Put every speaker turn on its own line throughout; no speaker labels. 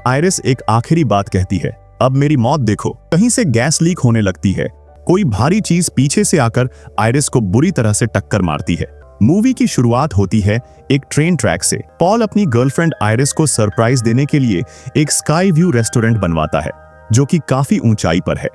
Iris एक आखिरी बात कहती है, अब मेरी मौत देखो। कहीं से गैस लीक होने लगती है। कोई भारी चीज पीछे से आकर आयरिस को बुरी तरह से टक्कर मारती है। मूवी की शुरुआत होती है एक ट्रेन ट्रैक से। पॉल अपनी गर्लफ्रेंड आयरिस को सरप्राइज देने के लिए एक स्काई व्यू रेस्टोरेंट बनवाता है, जो कि काफी ऊंचाई पर है।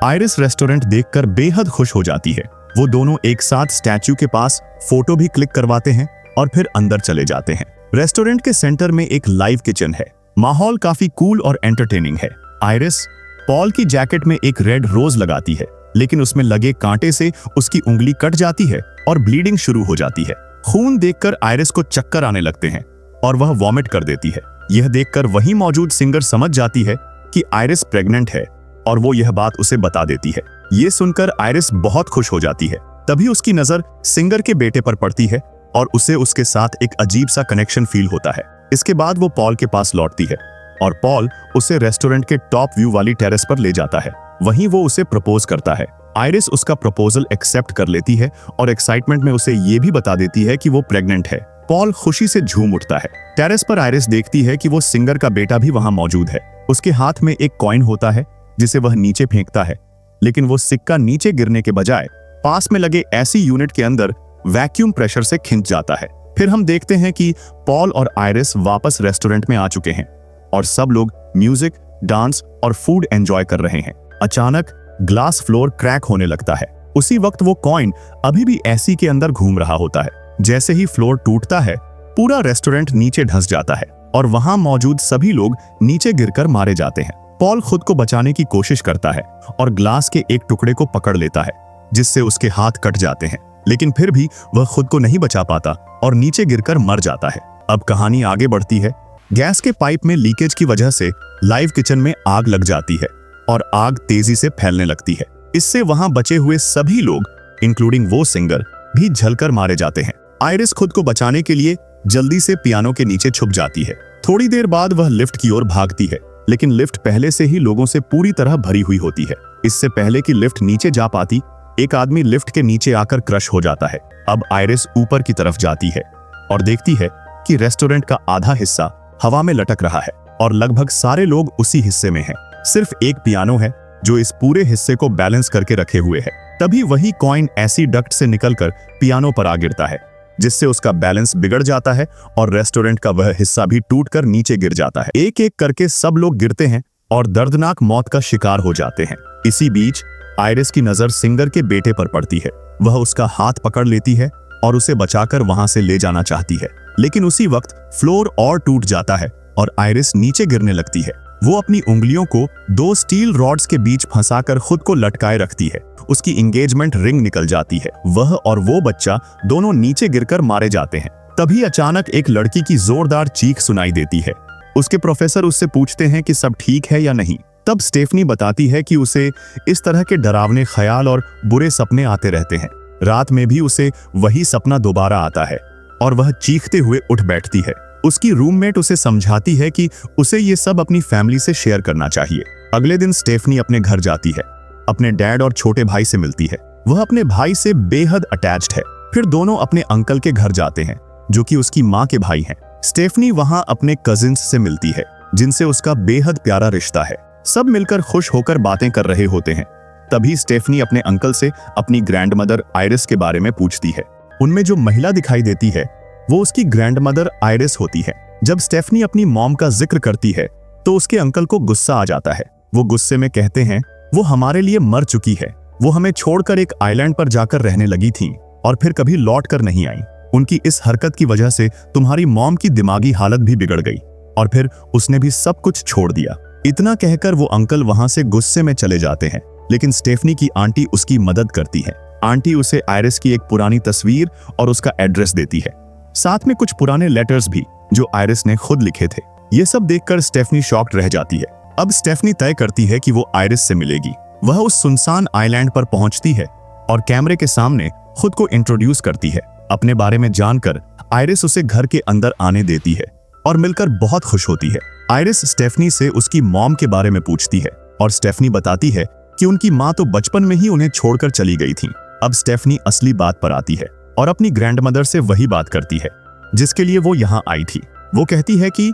आयरिस रेस्टोरेंट देखकर बेहद खुश हो जाती है। वो दोनों एक साथ स्टैच्यू के पास फोटो भी क्लिक करवाते हैं और फिर अंदर चले जाते हैं। रेस्टोरेंट के सेंटर में एक लाइव किचन है। माहौल काफी कूल और एंटरटेनिंग है। आयरिस पॉल की जैकेट में एक रेड रोज लगाती है, लेकिन उसमें लगे कांटे से उसकी उंगली कट जाती है और ब्लीडिंग शुरू हो जाती है। खून देखकर आयरिस को चक्कर आने लगते हैं और वह वॉमिट कर देती है। यह देखकर वहीं मौजूद सिंगर समझ जाती है कि आयरिस प्रेग्नेंट है और वो यह बात उसे बता देती है। ये सुनकर आयरिस बहुत खुश हो जाती है। तभी उसकी नजर सिंगर के बेटे पर पड़ती है और उसे उसके साथ एक अजीब सा कनेक्शन फील होता है। इसके बाद वो पॉल के पास लौटती है और पॉल उसे रेस्टोरेंट के टॉप व्यू वाली टेरेस पर ले जाता है। वहीं वो उसे प्रपोज करता है। आयरिस उसका प्रपोजल एक्सेप्ट कर लेती है और एक्साइटमेंट में उसे ये भी बता देती है कि वो प्रेग्नेंट है। पॉल खुशी से झूम उठता है। टेरेस पर आयरिस देखती है कि वो सिंगर का बेटा भी वहां मौजूद है। उसके हाथ में एक कॉइन होता है जिसे वह नीचे फेंकता है, लेकिन वो सिक्का नीचे गिरने के बजाय पास में लगे ऐसी यूनिट के अंदर वैक्यूम प्रेशर से खिंच जाता है। फिर हम देखते हैं कि पॉल और आयरिस वापस रेस्टोरेंट में आ चुके हैं और सब लोग म्यूजिक, डांस और फूड एंजॉय कर रहे हैं। अचानक ग्लास फ्लोर क्रैक होने लगता है। उसी वक्त वो कॉइन अभी भी एसी के अंदर घूम रहा होता है। जैसे ही फ्लोर टूटता है, पूरा रेस्टोरेंट नीचे धंस जाता है और वहां मौजूद सभी लोग नीचे गिरकर मारे जाते हैं। पॉल खुद को बचाने की कोशिश करता है और ग्लास के एक टुकड़े को पकड़ लेता है, जिससे उसके हाथ कट जाते हैं, लेकिन फिर भी वह खुद को नहीं बचा पाता और नीचे गिरकर मर जाता है। अब कहानी आगे बढ़ती है। गैस के पाइप में लीकेज की वजह से लाइव किचन में आग लग जाती है और आग तेजी से फैलने लगती है। इससे वहां बचे हुए सभी लोग, इंक्लूडिंग वो सिंगर, भी जलकर मारे जाते हैं। आयरिस खुद को बचाने के लिए जल्दी से पियानो के नीचे छुप जाती है। थोड़ी देर बाद वह लिफ्ट की ओर भागती है, लेकिन लिफ्ट पहले से ही लोगों से पूरी तरह भरी हुई होती है। इससे पहले कि लिफ्ट नीचे जा पाती, एक आदमी लिफ्ट के नीचे आकर क्रश हो जाता है। अब आयरिस ऊपर की तरफ जाती है और देखती है कि रेस्टोरेंट का आधा हिस्सा हवा में लटक रहा है और लगभग सारे लोग उसी हिस्से में हैं। सिर्फ एक पियानो है जो इस पूरे हिस्से को बैलेंस करके रखे हुए है। तभी वही कॉइन ऐसी डक्ट से निकलकर पियानो पर आ गिरता है, जिससे उसका बैलेंस बिगड़ जाता है और रेस्टोरेंट का वह हिस्सा भी टूटकर नीचे गिर जाता है। एक एक करके सब लोग गिरते हैं और दर्दनाक मौत का शिकार हो जाते हैं। इसी बीच आयरिस की नजर सिंगर के बेटे पर पड़ती है। वह उसका हाथ पकड़ लेती है और उसे बचाकर वहां से ले जाना चाहती है, लेकिन उसी वक्त फ्लोर और टूट जाता है और आयरिस नीचे गिरने लगती है। वो अपनी उंगलियों को दो स्टील रॉड्स के बीच फंसाकर खुद को लटकाए रखती है। उसकी एंगेजमेंट रिंग निकल जाती है। वह और वो बच्चा दोनों नीचे गिरकर मारे जाते हैं। तभी अचानक एक लड़की की जोरदार चीख सुनाई देती है। उसके प्रोफेसर उससे पूछते हैं कि सब ठीक है या नहीं। तब स्टेफनी बताती है कि उसे इस तरह के डरावने ख्याल और बुरे सपने आते रहते हैं। रात में भी उसे वही सपना दोबारा आता है और वह चीखते हुए उठ बैठती है। उसकी रूममेट उसे समझाती है कि उसे ये सब अपनी फैमिली से शेयर करना चाहिए। अगले दिन स्टेफनी अपने घर जाती है, अपने डैड और छोटे भाई से मिलती है। वह अपने भाई से बेहद अटैच्ड है। फिर दोनों अपने अंकल के घर जाते हैं, जो कि उसकी माँ के भाई हैं। स्टेफनी वहां अपने कजिन्स से मिलती है, जिनसे उसका बेहद प्यारा रिश्ता है। सब मिलकर खुश होकर बातें कर रहे होते हैं। तभी स्टेफनी अपने अंकल से अपनी ग्रैंडमदर आयरिस के बारे में पूछती है। उनमें जो महिला दिखाई देती है वो उसकी ग्रैंडमदर आयरिस होती है। जब स्टेफनी अपनी मॉम का जिक्र करती है तो उसके अंकल को गुस्सा आ जाता है। वो गुस्से में कहते हैं, वो हमारे लिए मर चुकी है। वो हमें छोड़कर एक आइलैंड पर जाकर रहने लगी थी और फिर कभी लौट कर नहीं आई। उनकी इस हरकत की वजह से तुम्हारी मॉम की दिमागी हालत भी बिगड़ गई और फिर उसने भी सब कुछ छोड़ दिया। इतना कहकर वो अंकल वहां से गुस्से में चले जाते हैं, लेकिन स्टेफनी की आंटी उसकी मदद करती है। आंटी उसे आयरिस की एक पुरानी तस्वीर और उसका एड्रेस देती है, साथ में कुछ पुराने लेटर्स भी जो आयरिस ने खुद लिखे थे। ये सब देखकर स्टेफनी शॉक्ड रह जाती है। अब स्टेफनी तय करती है कि वो आयरिस से मिलेगी। वह उस सुनसान आइलैंड पर पहुंचती है और कैमरे के सामने खुद को इंट्रोड्यूस करती है। अपने बारे में जानकर आयरिस उसे घर के अंदर आने देती है और मिलकर बहुत खुश होती है। आयरिस स्टेफनी से उसकी मॉम के बारे में पूछती है और स्टेफनी बताती है कि उनकी माँ तो बचपन में ही उन्हें छोड़कर चली गई थी। अब स्टेफनी असली बात पर आती है और अपनी ग्रैंडमदर से वही बात करती है जिसके लिए वो यहाँ आई थी। वो कहती है कि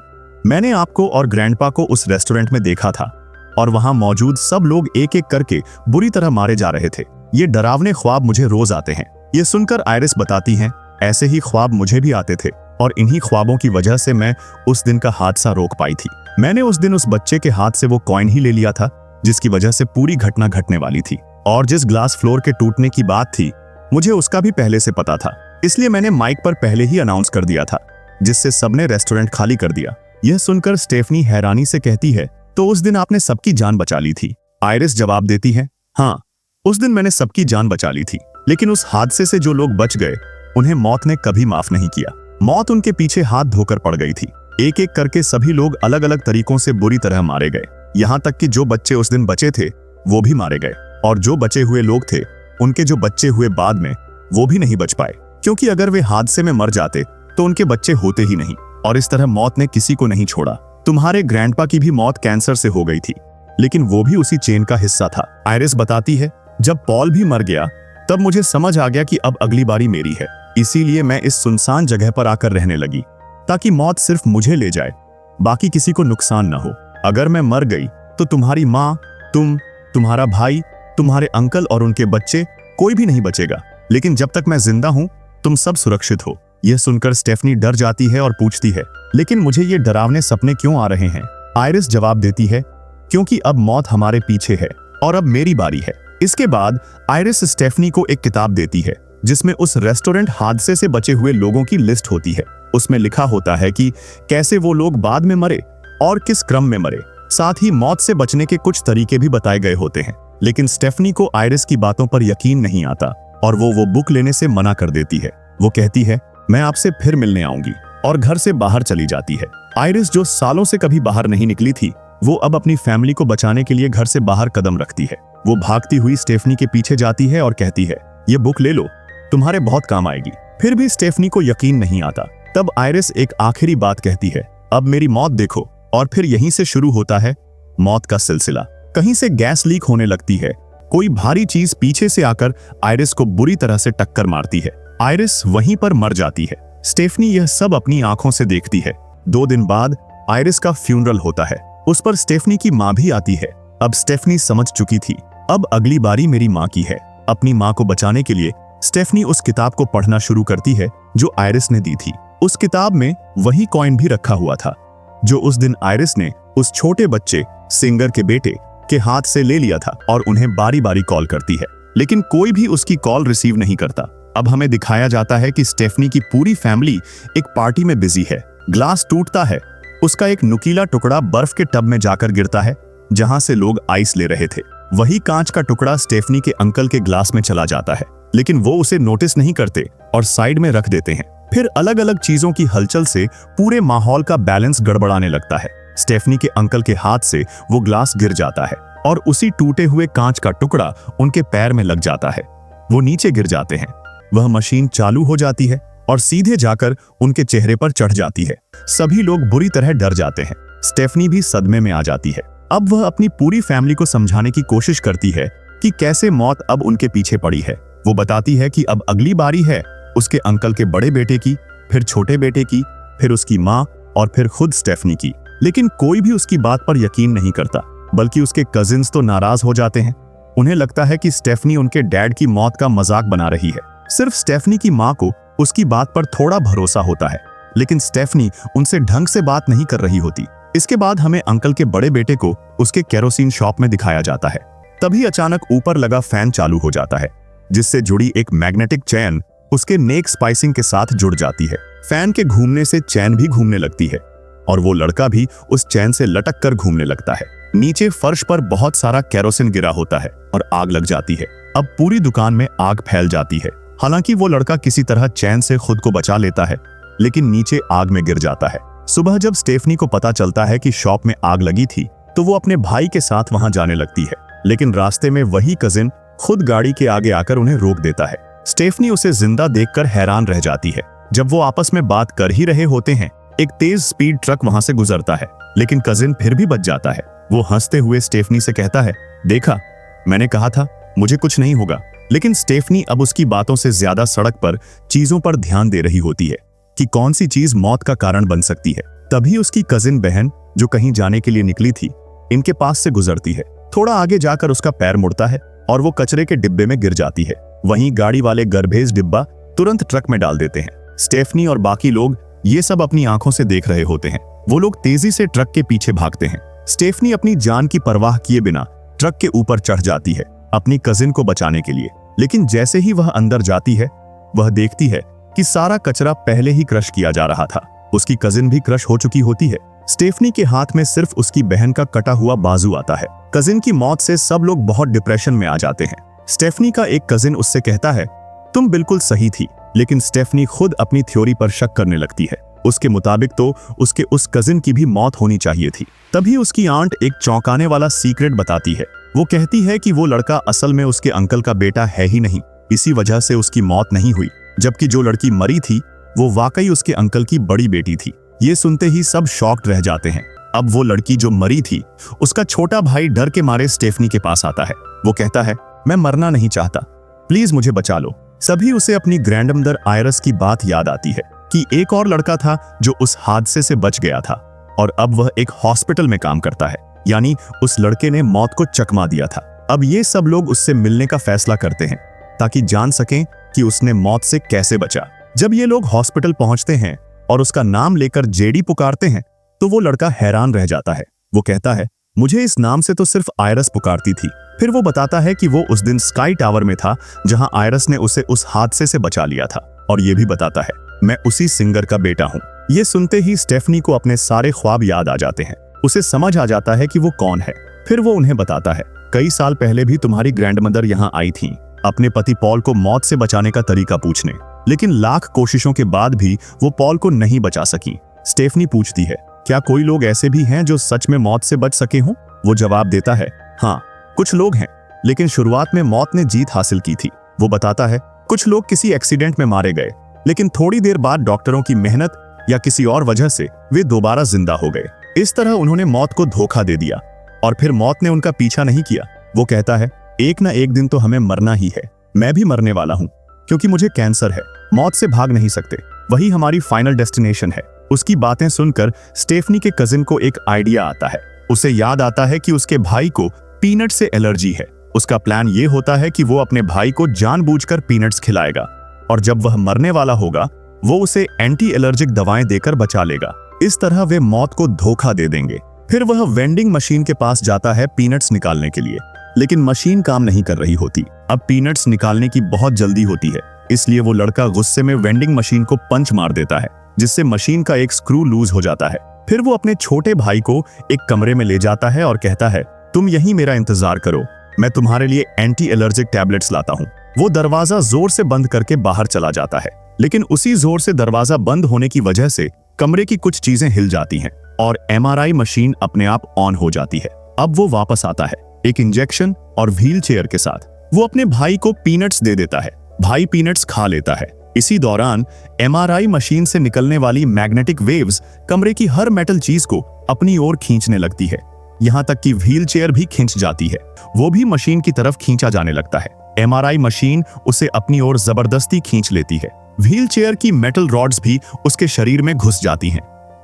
मैंने आपको और ग्रैंडपा को उस रेस्टोरेंट में देखा था और वहां मौजूद सब लोग एक एक करके बुरी तरह मारे जा रहे थे। ये डरावने ख्वाब मुझे रोज आते हैं। ये सुनकर आयरिस बताती हैं, ऐसे ही ख्वाब मुझे भी आते थे और इन्हीं ख्वाबों की वजह से मैं उस दिन का हादसा रोक पाई थी। मैंने उस दिन उस बच्चे के हाथ से वो कॉइन ही ले लिया था जिसकी वजह से पूरी घटना घटने वाली थी। और जिस ग्लास फ्लोर के टूटने की बात थी, मुझे उसका भी पहले से पता था, इसलिए मैंने माइक पर पहले ही अनाउंस कर दिया था, जिससे सबने रेस्टोरेंट खाली कर दिया। यह सुनकर स्टेफनी हैरानी से कहती है, तो उस दिन आपने सबकी जान बचा ली थी? आयरिस जवाब देती है, हाँ, उस दिन मैंने सबकी जान बचा ली थी, लेकिन उस हादसे से जो लोग बच गए उन्हें मौत ने कभी माफ नहीं किया। मौत उनके पीछे हाथ धोकर पड़ गई थी। एक एक करके सभी लोग अलग अलग तरीकों से बुरी तरह मारे गए, यहाँ तक कि जो बच्चे उस दिन बचे थे वो भी मारे गए, और जो बचे हुए लोग थे उनके जो बच्चे हुए बाद में वो भी नहीं बच पाए, क्योंकि अगर वे हादसे में मर जाते तो उनके बच्चे होते ही नहीं। और इस तरह मौत ने किसी को नहीं छोड़ा। तुम्हारे ग्रैंडपा की भी मौत कैंसर से हो गई थी, लेकिन वो भी उसी चेन का हिस्सा था। आयरिस बताती है, जब पॉल भी मर गया तब मुझे समझ आ गया कि अब अगली बारी मेरी है, इसीलिए मैं इस सुनसान जगह पर आकर रहने लगी ताकि मौत सिर्फ मुझे ले जाए, बाकी किसी को नुकसान न हो। अगर मैं मर गई तो तुम्हारी माँ, तुम्हारा भाई, तुम्हारे अंकल और उनके बच्चे, कोई भी नहीं बचेगा, लेकिन जब तक मैं जिंदा हूं तुम सब सुरक्षित हो। यह सुनकर स्टेफनी डर जाती है और पूछती है, लेकिन मुझे ये डरावने सपने क्यों आ रहे हैं? आयरिस जवाब देती है, क्योंकि अब मौत हमारे पीछे है और अब मेरी बारी है। इसके बाद आयरिस स्टेफनी को एक किताब देती है जिसमें उस रेस्टोरेंट हादसे से बचे हुए लोगों की लिस्ट होती है। उसमें लिखा होता है कि कैसे वो लोग बाद में मरे और किस क्रम में मरे। साथ ही मौत से बचने के कुछ तरीके भी बताए गए होते हैं, लेकिन स्टेफनी को आयरिस की बातों पर यकीन नहीं आता और वो बुक लेने से मना कर देती है। वो कहती है, मैं आपसे फिर मिलने आऊंगी, और घर से बाहर चली जाती है। आयरिस जो सालों से कभी बाहर नहीं निकली थी, वो अब अपनी फैमिली को बचाने के लिए घर से बाहर कदम रखती है। वो भागती हुई स्टेफनी के पीछे जाती है और कहती है, ये बुक ले लो, तुम्हारे बहुत काम आएगी। फिर भी स्टेफनी को यकीन नहीं आता। तब आयरिस एक आखिरी बात कहती है, अब मेरी मौत देखो। और फिर यहीं से शुरू होता है मौत का सिलसिला। कहीं से गैस लीक होने लगती है। कोई भारी चीज पीछे से आकर आयरिस को बुरी तरह से टक्कर मारती है। आयरिस वहीं पर मर जाती है। स्टेफनी यह सब अपनी आंखों से देखती है। 2 दिन बाद आयरिस का फ्यूनरल होता है। उस पर स्टेफनी की माँ भी आती है। अब स्टेफनी समझ चुकी थी, अब अगली बारी मेरी माँ की है। अपनी माँ को बचाने के लिए स्टेफनी उस किताब को पढ़ना शुरू करती है जो आयरिस ने दी थी। उस किताब में वही कॉइन भी रखा हुआ था जो उस दिन आयरिस ने उस छोटे बच्चे सिंगर के बेटे के हाथ से ले लिया था, और उन्हें बारी बारी कॉल करती है, लेकिन कोई भी उसकी कॉल रिसीव नहीं करता। अब हमें दिखाया जाता है कि स्टेफनी की पूरी फैमिली एक पार्टी में बिजी है। ग्लास टूटता है, उसका एक नुकीला टुकड़ा बर्फ के टब में जाकर गिरता है जहां से लोग आइस ले रहे थे। वही कांच का टुकड़ा स्टेफनी के अंकल के ग्लास में चला जाता है, लेकिन वो उसे नोटिस नहीं करते और साइड में रख देते हैं। फिर अलग अलग चीजों की हलचल से पूरे माहौल का बैलेंस गड़बड़ाने लगता है। स्टेफनी के अंकल के हाथ से वो ग्लास गिर जाता है और उसी टूटे हुए कांच का टुकड़ा उनके पैर में लग जाता है। वो नीचे गिर जाते हैं। वह मशीन चालू हो जाती है और सीधे जाकर उनके चेहरे पर चढ़ जाती है। सभी लोग बुरी तरह डर जाते हैं। स्टेफनी भी सदमे में आ जाती है। अब वह अपनी पूरी फैमिली को समझाने की कोशिश करती है कि कैसे मौत अब उनके पीछे पड़ी है। वो बताती है कि अब अगली बारी है उसके अंकल के बड़े बेटे की, फिर छोटे बेटे की, फिर उसकी माँ और फिर खुद स्टेफनी की। लेकिन कोई भी उसकी बात पर यकीन नहीं करता, बल्कि उसके कजिन्स तो नाराज हो जाते हैं। उन्हें लगता है कि स्टेफनी उनके डैड की मौत का मजाक बना रही है। सिर्फ स्टेफनी की माँ को उसकी बात पर थोड़ा भरोसा होता है, लेकिन स्टेफनी उनसे ढंग से बात नहीं कर रही होती। इसके बाद हमें अंकल के बड़े बेटे को उसके केरोसिन शॉप में दिखाया जाता है। तभी अचानक ऊपर लगा फैन चालू हो जाता है, जिससे जुड़ी एक मैग्नेटिक चैन उसके नेक स्पाइसिंग के साथ जुड़ जाती है। फैन के घूमने से चैन भी घूमने लगती है और वो लड़का भी उस चैन से लटक कर घूमने लगता है। नीचे फर्श पर बहुत सारा केरोसिन गिरा होता है और आग लग जाती है। अब पूरी दुकान में आग फैल जाती है। हालांकि वो लड़का किसी तरह चैन से खुद को बचा लेता है, लेकिन नीचे आग में गिर जाता है। सुबह जब स्टेफनी को पता चलता है कि शॉप में आग लगी थी, तो वो अपने भाई के साथ वहां जाने लगती है, लेकिन रास्ते में वही कजिन खुद गाड़ी के आगे आकर उन्हें रोक देता है। स्टेफनी उसे जिंदा देखकर हैरान रह जाती है। जब वो आपस में बात कर ही रहे होते हैं, एक तेज स्पीड ट्रक वहां से गुजरता है, लेकिन कजिन फिर भी बच जाता है। वो हंसते हुए स्टेफनी से कहता है, देखा, मैंने कहा था मुझे कुछ नहीं होगा। लेकिन स्टेफनी अब उसकी बातों से ज्यादा सड़क पर चीजों पर ध्यान दे रही होती है कि कौन सी चीज मौत का कारण बन सकती है। तभी उसकी कजिन बहन जो कहीं जाने के लिए निकली थी इनके पास से गुजरती है। थोड़ा आगे जाकर उसका पैर मुड़ता है और वो कचरे के डिब्बे में गिर जाती है। वहीं गाड़ी वाले गर्भेज डिब्बा तुरंत ट्रक में डाल देते हैं। स्टेफनी और बाकी लोग ये सब अपनी आंखों से देख रहे होते हैं। वो लोग तेजी से ट्रक के पीछे भागते हैं। स्टेफनी अपनी जान की परवाह किए बिना ट्रक के ऊपर चढ़ जाती है अपनी कजिन को बचाने के लिए। लेकिन जैसे ही वह अंदर जाती है वह देखती है कि सारा कचरा पहले ही क्रश किया जा रहा था। उसकी कजिन भी क्रश हो चुकी होती है। स्टेफनी के हाथ में सिर्फ उसकी बहन का कटा हुआ बाजू आता है। कजिन की मौत से सब लोग बहुत डिप्रेशन में आ जाते हैं। स्टेफनी का एक कजिन उससे कहता है, तुम बिल्कुल सही थी। लेकिन स्टेफनी खुद अपनी थ्योरी पर शक करने लगती है। उसके मुताबिक तो उसके उस कजिन की भी मौत होनी चाहिए थी। तभी उसकी आंट एक चौंकाने वाला सीक्रेट बताती है। वो कहती है कि वो लड़का असल में उसके अंकल का बेटा है ही नहीं, इसी वजह से उसकी मौत नहीं हुई। जबकि जो लड़की मरी थी वो वाकई उसके अंकल की बड़ी बेटी थी। ये सुनते ही सब शॉक्ड रह जाते हैं। अब वो लड़की जो मरी थी उसका छोटा भाई डर के मारे स्टेफनी के पास आता है। वो कहता है, मैं मरना नहीं चाहता, प्लीज मुझे बचा लो। सभी उसे अपनी ग्रैंडमदर आयरस की बात याद आती है कि एक और लड़का था जो उस हादसे से बच गया था और अब वह एक हॉस्पिटल में काम करता है। यानी उस लड़के ने मौत को चकमा दिया था। अब ये सब लोग उससे मिलने का फैसला करते हैं ताकि जान सकें कि उसने मौत से कैसे बचा। जब ये लोग हॉस्पिटल पहुंचते हैं और उसका नाम लेकर जेडी पुकारते हैं तो वो लड़का हैरान रह जाता है। वो कहता है, मुझे इस नाम से तो सिर्फ आयरस पुकारती थी। फिर वो बताता है कि वो उस दिन स्काई टावर में था जहां आयरस ने उसे उस हादसे से बचा लिया था। और ये भी बताता है, मैं उसी सिंगर का बेटा हूं। ये सुनते ही स्टेफनी को अपने सारे ख्वाब याद आ जाते हैं। उसे समझ आ जाता है कि वो कौन है। फिर वो उन्हें बताता है, कई साल पहले भी तुम्हारी ग्रैंडमदर यहाँ आई थी अपने पति पॉल को मौत से बचाने का तरीका पूछने, लेकिन लाख कोशिशों के बाद भी वो पॉल को नहीं बचा सकी। स्टेफनी पूछती है, क्या कोई लोग ऐसे भी हैं जो सच में मौत से बच सके हों? वो जवाब देता है, हाँ, कुछ लोग हैं, लेकिन शुरुआत में मौत ने जीत हासिल की थी। वो बताता है, कुछ लोग किसी एक्सीडेंट में मारे गए, लेकिन थोड़ी देर बाद डॉक्टरों की मेहनत या किसी और वजह से वे दोबारा जिंदा हो गए। इस तरह उन्होंने मौत को धोखा दे दिया और फिर मौत ने उनका पीछा नहीं किया। वो कहता है, एक ना एक दिन तो हमें मरना ही है। मैं भी मरने वाला हूँ क्योंकि मुझे कैंसर है। मौत से भाग नहीं सकते, वही हमारी फाइनल डेस्टिनेशन है। उसकी बातें सुनकर स्टेफनी के कजिन को एक आइडिया आता है। उसे याद आता है कि उसके भाई को पीनट से एलर्जी है। उसका प्लान ये होता है कि वो अपने भाई को जानबूझकर पीनट्स खिलाएगा और जब वह मरने वाला होगा वो उसे एंटी एलर्जिक दवाएं देकर बचा लेगा। इस तरह वे मौत को धोखा दे देंगे। फिर वह वेंडिंग मशीन के पास जाता है पीनट्स निकालने के लिए, लेकिन मशीन काम नहीं कर रही होती। अब पीनट्स निकालने की बहुत जल्दी होती है, इसलिए वो लड़का गुस्से में वेंडिंग मशीन को पंच मार देता है, जिससे मशीन का एक स्क्रू लूज हो जाता है। फिर वो अपने छोटे भाई को एक कमरे में ले जाता है और कहता है, तुम यहीं मेरा इंतजार करो, मैं तुम्हारे लिए एंटी एलर्जिक टैबलेट्स लाता हूँ। वो दरवाजा जोर से बंद करके बाहर चला जाता है, लेकिन उसी जोर से दरवाजा बंद होने की वजह से कमरे की कुछ चीजें हिल जाती हैं और एमआरआई मशीन अपने आप ऑन हो जाती है। अब वो वापस आता है एक इंजेक्शन और व्हील चेयर के साथ। वो अपने भाई को पीनट्स दे देता है। भाई पीनट्स खा लेता है। इसी दौरान एमआरआई मशीन से निकलने वाली मैग्नेटिक वेव्स कमरे की हर मेटल चीज को अपनी ओर खींचने लगती है, यहाँ तक कि व्हील चेयर भी खिंच जाती है। वो भी मशीन की तरफ खींचा जाने लगता है। एमआरआई मशीन उसे अपनी ओर जबरदस्ती खींच लेती है। व्हील चेयर की मेटल रॉड्स भी उसके शरीर में घुस जाती हैं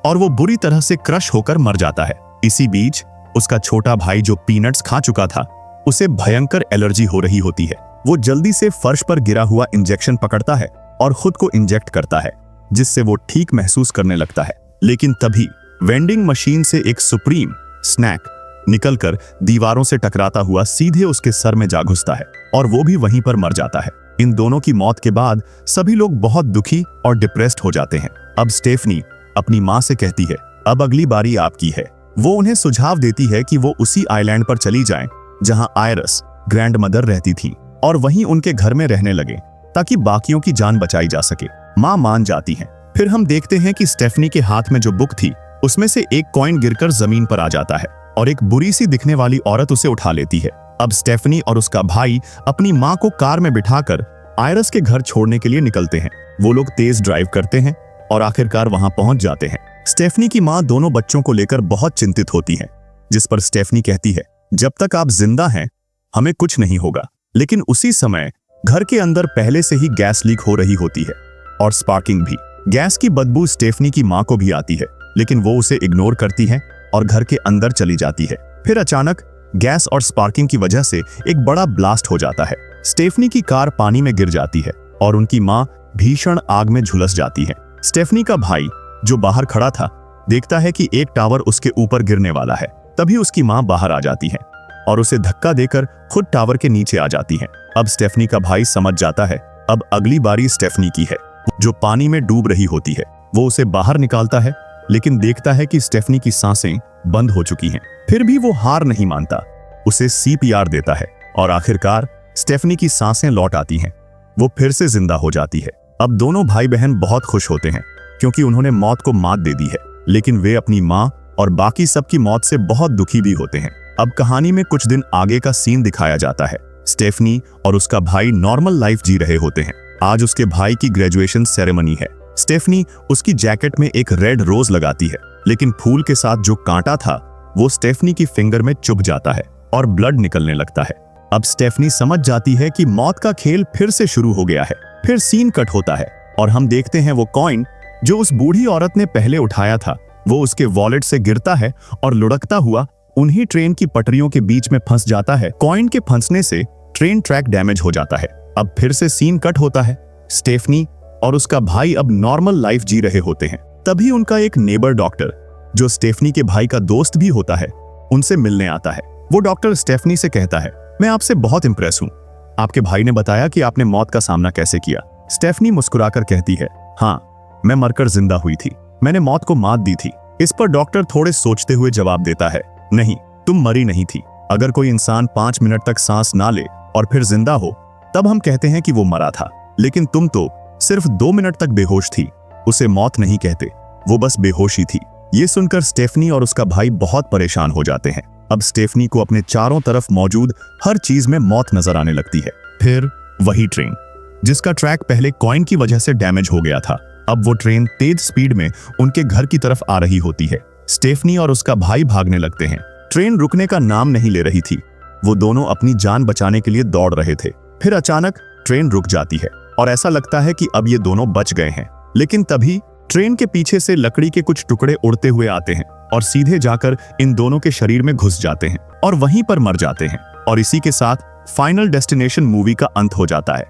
और वो बुरी तरह से क्रश होकर मर जाता है। इसी बीच उसका छोटा भाई जो पीनट्स खा चुका था, उसे भयंकर एलर्जी हो रही होती है। वो जल्दी से फर्श पर गिरा हुआ इंजेक्शन पकड़ता है और खुद को इंजेक्ट करता है, जिससे वो ठीक महसूस करने लगता है। लेकिन तभी वेंडिंग मशीन से एक सुप्रीम स्नैक निकलकर दीवारों से टकराता हुआ सीधे उसके सर में जा घुसता है और वो भी वहीं पर मर जाता है। इन दोनों की मौत के बाद सभी लोग बहुत दुखी और डिप्रेस्ड हो जाते हैं। अब स्टेफनी अपनी माँ से कहती है, अब अगली बारी आपकी है। वो उन्हें सुझाव देती है कि वो उसी आइलैंड पर चली जाएं जहां आयरस ग्रैंडमदर रहती थी और वहीं उनके घर में रहने लगे ताकि बाकियों की जान बचाई जा सके। माँ मान जाती हैं। फिर हम देखते हैं कि स्टेफनी के हाथ में जो बुक थी उसमें से एक कॉइन गिरकर जमीन पर आ जाता है और एक बुरी सी दिखने वाली औरत उसे उठा लेती है। अब स्टेफनी और उसका भाई अपनी माँ को कार में बिठाकर आयरस के घर छोड़ने के लिए निकलते हैं। वो लोग तेज ड्राइव करते हैं और आखिरकार वहां पहुंच जाते हैं। स्टेफनी की माँ दोनों बच्चों को लेकर बहुत चिंतित होती है, जिस पर स्टेफनी कहती है, जब तक आप जिंदा हैं हमें कुछ नहीं होगा। लेकिन उसी समय घर के अंदर पहले से ही गैस लीक हो रही होती है और स्पार्किंग भी। गैस की बदबू स्टेफनी की माँ को भी आती है। लेकिन वो उसे इग्नोर करती है और घर के अंदर चली जाती है। फिर अचानक गैस और स्पार्किंग की वजह से एक बड़ा ब्लास्ट हो जाता है। स्टेफनी की कार पानी में गिर जाती है और उनकी माँ भीषण आग में झुलस जाती है। स्टेफनी का भाई जो बाहर खड़ा था देखता है कि एक टावर उसके ऊपर गिरने वाला है। तभी उसकी माँ बाहर आ जाती है और उसे धक्का देकर खुद टावर के नीचे आ जाती है। अब स्टेफनी का भाई समझ जाता है अब अगली बारी स्टेफनी की है, जो पानी में डूब रही होती है। वो उसे बाहर निकालता है, लेकिन देखता है कि स्टेफनी की सांसें बंद हो चुकी हैं। फिर भी वो हार नहीं मानता, उसे CPR देता है और आखिरकार स्टेफनी की सांसें लौट आती हैं। वो फिर से जिंदा हो जाती है। अब दोनों भाई बहन बहुत खुश होते हैं क्योंकि उन्होंने मौत को मात दे दी है, लेकिन वे अपनी माँ और बाकी सबकी मौत से बहुत दुखी भी होते हैं। अब कहानी में कुछ दिन आगे का सीन दिखाया जाता है। स्टेफनी और उसका भाई नॉर्मल लाइफ जी रहे होते हैं। आज उसके भाई की ग्रेजुएशन सेरेमनी है। स्टेफनी उसकी जैकेट में एक रेड रोज लगाती है, लेकिन फूल के साथ जो कांटा था वो स्टेफनी की फिंगर में चुभ जाता है और ब्लड निकलने लगता है। अब स्टेफनी समझ जाती है कि मौत का खेल फिर से शुरू हो गया है। फिर सीन कट होता है और हम देखते हैं वो कॉइन जो उस बूढ़ी औरत ने पहले उठाया था, वो उसके वॉलेट से गिरता है और लुढ़कता हुआ उन्हीं ट्रेन की पटरियों के बीच में फंस जाता है। कॉइन के फंसने से ट्रेन ट्रैक डैमेज हो जाता है। अब फिर से सीन कट होता है। स्टेफनी और उसका भाई अब नॉर्मल लाइफ जी रहे होते हैं। तभी उनका एक नेबर डॉक्टर, जो स्टेफनी के भाई का दोस्त भी होता है, उनसे मिलने आता है। वो डॉक्टर स्टेफनी से कहता है, मैं आपसे बहुत इंप्रेस हूँ। आपके भाई ने बताया कि आपने मौत का सामना कैसे किया। स्टेफनी मुस्कुराकर कहती है, हाँ, मैं मरकर जिंदा हुई थी, मैंने मौत को मात दी थी। इस पर डॉक्टर थोड़े सोचते हुए जवाब देता है, नहीं, तुम मरी नहीं थी। अगर कोई इंसान 5 मिनट तक सांस ना ले और फिर जिंदा हो, तब हम कहते हैं कि वो मरा था, लेकिन तुम तो सिर्फ 2 मिनट तक बेहोश थी। उसे मौत नहीं कहते, वो बस बेहोशी थी। ये सुनकर स्टेफनी और उसका भाई बहुत परेशान हो जाते हैं। अब स्टेफनी को अपने चारों तरफ मौजूद हर चीज में मौत नजर आने लगती है। फिर वही ट्रेन जिसका ट्रैक पहले कॉइन की वजह से डैमेज हो गया था, अब वो ट्रेन तेज स्पीड में उनके घर की तरफ आ रही होती है। स्टेफनी और उसका भाई भागने लगते हैं। ट्रेन रुकने का नाम नहीं ले रही थी। वो दोनों अपनी जान बचाने के लिए दौड़ रहे थे। फिर अचानक ट्रेन रुक जाती है और ऐसा लगता है कि अब ये दोनों बच गए हैं। लेकिन तभी ट्रेन के पीछे से लकड़ी के कुछ टुकड़े उड़ते हुए आते हैं और सीधे जाकर इन दोनों के शरीर में घुस जाते हैं और वहीं पर मर जाते हैं। और इसी के साथ फाइनल डेस्टिनेशन मूवी का अंत हो जाता है।